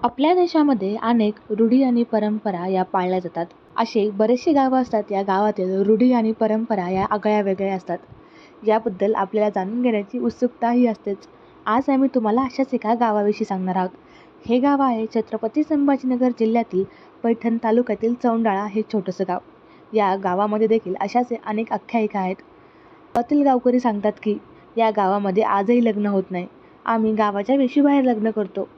आपल्या देशामध्ये अनेक रूढी आणि परंपरा या पाळल्या जातात. असे बरेचसे गावं असतात, या गावातील रूढी आणि परंपरा या आगळ्या वेगळ्या असतात. याबद्दल आपल्याला जाणून घेण्याची उत्सुकताही असतेच. आज आम्ही तुम्हाला अशाच एका गावाविषयी सांगणार आहोत. हे गाव आहे छत्रपती संभाजीनगर जिल्ह्यातील पैठण तालुक्यातील चौंडाळा हे छोटंसं गाव. या गावामध्ये देखील अशाच अनेक आख्यायिका आहेत. गावातील गावकरी सांगतात की या गावामध्ये आजही लग्न होत नाही. आम्ही गावाच्या वेशीबाहेर लग्न करतो.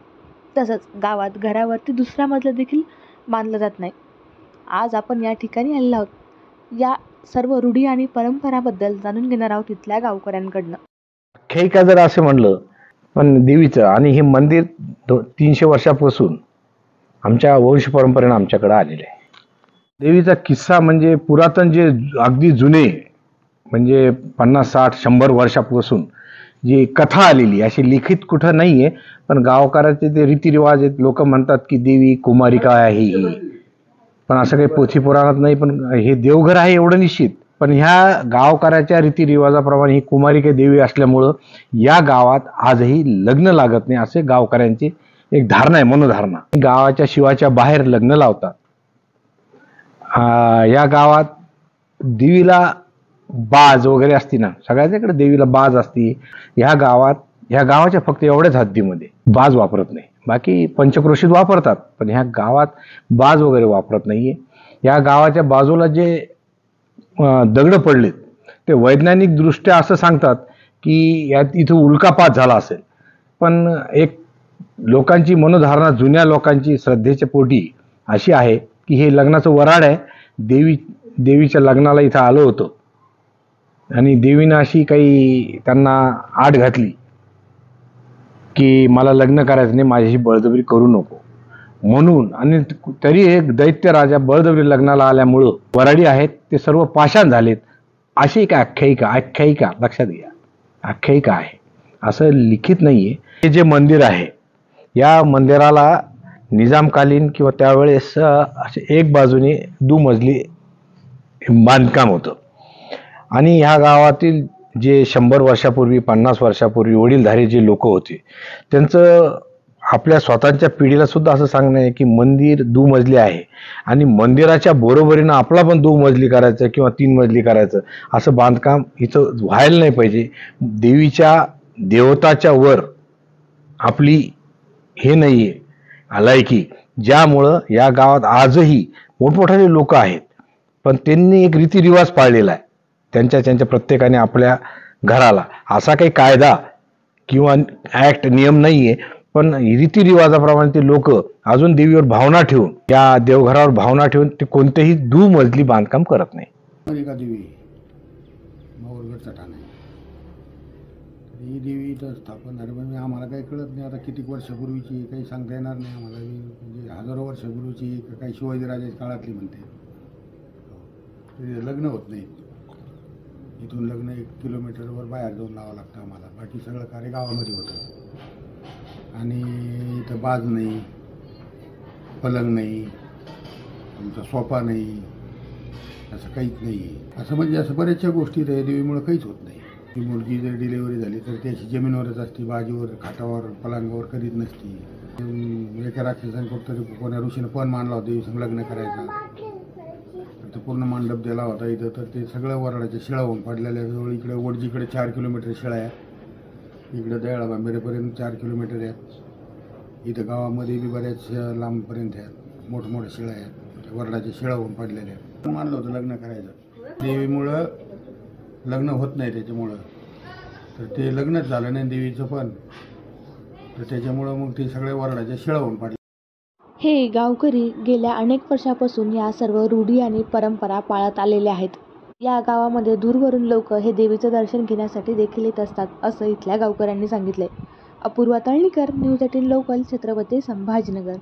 तसंच गावात घरावरती दुसरा मजला देखील बांधला जात नाही. आज आपण या ठिकाणी आलेलो आहोत. या सर्व रूढी आणि परंपराबद्दल जाणून घेणार आहोत इथल्या गावकऱ्यांकडनं. आख्यायिका जर असं म्हणलं, पण देवीचं आणि हे मंदिर 300 वर्षापासून आमच्या वंश परंपरेनं आमच्याकडे आलेलं आहे. देवीचा किस्सा म्हणजे पुरातन जे अगदी जुने म्हणजे 50, 60, 100 वर्षापासून जी कथा आलेली अशी लिखित कुठं नाही आहे, पण गावकऱ्याचे ते रीतिरिवाज आहेत. लोक म्हणतात की देवी कुमारिका आहे ही, पण असं काही पोथी पुराणात नाही. पण हे देवघर आहे एवढं निश्चित. पण ह्या गावकऱ्याच्या रीतिरिवाजाप्रमाणे ही कुमारिका देवी असल्यामुळं या गावात आजही लग्न लागत नाही असे गावकऱ्यांची एक धारणा आहे, मनोधारणा. गावाच्या शिवाच्या बाहेर लग्न लावतात. या गावात देवीला बाज वगैरे असती ना, सगळ्याच्याकडे देवीला बाज असती. ह्या गावाच्या फक्त एवढ्याच हद्दीमध्ये बाज वापरत नाही. बाकी पंचक्रोशीत वापरतात, पण ह्या गावात बाज वगैरे वापरत नाहीये. या गावाच्या बाजूला जे दगड पडलेत ते वैज्ञानिक दृष्ट्या असं सांगतात की यात इथं उल्कापात झाला असेल. पण एक लोकांची मनोधारणा, जुन्या लोकांची श्रद्धेच्या पोटी अशी आहे की हे लग्नाचं वराड आहे. देवीच्या लग्नाला इथं आलो होतो आणि देवीनं अशी काही त्यांना आट घातली की मला लग्न करायचं नाही, माझ्याशी बळजबरी करू नको म्हणून. आणि तरी एक दैत्य राजा बळजबरी लग्नाला आल्यामुळं वराडी आहेत ते सर्व पाषाण झालेत, अशी एक आख्यायिका लक्षात घ्या. आख्यायिका आहे, असं लिखित नाहीये. हे जे मंदिर आहे या मंदिराला निजामकालीन किंवा त्यावेळेस असे एक बाजूने दुमजली बांधकाम होतं. आणि ह्या गावातील जे 100 वर्षापूर्वी, 50 वर्षापूर्वी वडीलधारी जे लोक होते त्यांचं आपल्या स्वतःच्या पिढीला सुद्धा असं सांगणं आहे की मंदिर दुमजली आहे आणि मंदिराच्या बरोबरीनं आपला पण 2 मजली करायचं किंवा 3 मजली करायचं असं बांधकाम इथं व्हायला नाही पाहिजे. देवताच्या वर आपली हे नाहीये अलायकी, ज्यामुळं या गावात आजही मोठमोठाले लोक आहेत, पण त्यांनी एक रीतिरिवाज पाळलेला आहे. त्यांच्या प्रत्येकाने आपल्या घराला असा काही कायदा किंवा ऍक्ट नियम नाहीये, पण रीतिरिवाजाप्रमाणे ते लोक अजून देवीवर भावना ठेवून, या देवघरावर भावना ठेवून ते कोणतेही दुमजली बांधकाम करत नाही. ही देवी तर स्थापन झाली म्हणजे आम्हाला काही कळत नाही. आता किती वर्षापूर्वीची काही सांगता येणार नाही आम्हाला. म्हणजे हजारो वर्षापूर्वीची काही शिवाजीराजाच्या काळातली म्हणते. लग्न होत नाही इथून. लग्न 1 किलोमीटरवर बाहेर जाऊन लावावं लागतं आम्हाला. बाकी सगळं कार्य गावामध्ये होतं. आणि इथं बाज नाही, पलंग नाही, आमचा सोफा नाही, असं काहीच नाही. असं म्हणजे असं बऱ्याचशा गोष्टी त्या देवीमुळं काहीच होत नाही. ती मुलगी जर डिलेवरी झाली तर ती अशी जमिनीवरच असते, बाजीवर, खाटावर, पलंगावर कधीच नसती. एका राक्षसांकडे कोण्या ऋषीनं पण मानला होता देवीसंग लग्न करायचा. तर पूर्ण मांडप दिला होता इथं. तर ते सगळं वराडाच्या शिळा होऊन पडलेल्या. जवळ इकडे वडजीकडे 4 किलोमीटर शिळा आहे, इकडे दयाळा बांबेरेपर्यंत 4 किलोमीटर आहे. इथं गावामध्ये बी बऱ्याच लांबपर्यंत आहेत, मोठमोठ्या शिळा आहेत, वराडाच्या शिळा होऊन पडलेल्या आहेत. मानलं होतं लग्न करायचं. देवीमुळं लग्न होत नाही त्याच्यामुळं. तर ते लग्नच झालं नाही देवीचं पण, तर त्याच्यामुळं मग ते सगळ्या वराडाच्या शिळा होऊन पडल्या. हे गावकरी गेल्या अनेक वर्षापासून या सर्व रूढी आणि परंपरा पाळत आलेले आहेत. या गावामध्ये दूरवरून लोक हे देवीचं दर्शन घेण्यासाठी देखील येत असतात, असं इथल्या गावकऱ्यांनी सांगितलंय. Apurva Talnikar, news 18 local, Chhatrapati Sambhajinagar.